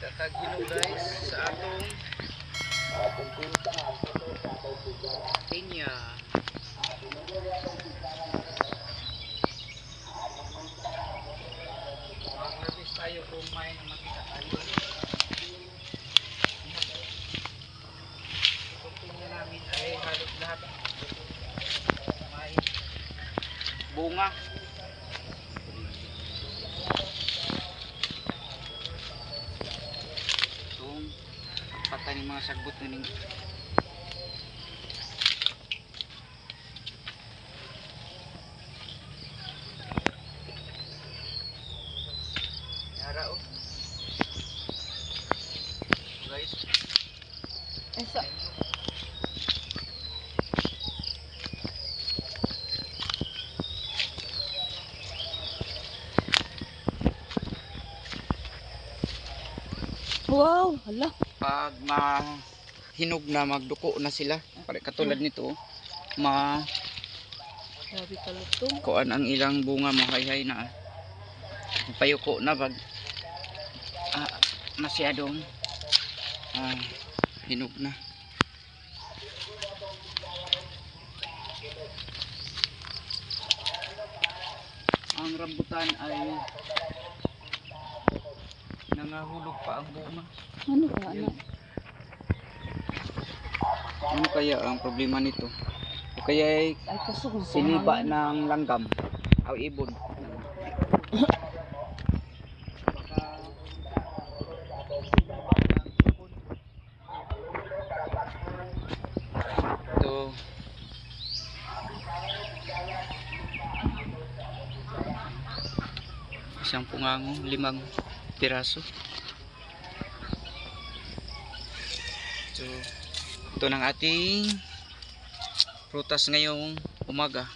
Kakagino guys sa atong pinya. Mag-harvest tayo kung may makita tayo. Itong pinya namin ay halos lahat may bunga. Itong patay ng mga sagbot na ning yara oh. Guys. Esa. Wow, hala. Pag mahinog na, magduko na sila. Pare katulad nito, Grabe kalutong. kuan ang ilang bunga mo hay na. Payuko na pag masyadong hinog na. Ang rambutan ay nangahulog pa ang bunga. Ano ka, anak? Ano kaya ang problema nito? O kaya ay Ay, kusog. siniba ng langgam o ibon. Ito isang pungango, 5 piraso. So ito ng ating prutas ngayong umaga.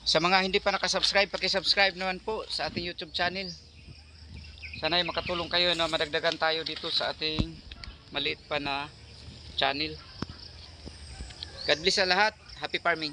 Sa mga hindi pa nakasubscribe, paki-subscribe naman po sa ating YouTube channel. Sana ay makatulong kayo na madagdagan tayo dito sa ating maliit pa na channel. God bless sa lahat. Happy farming.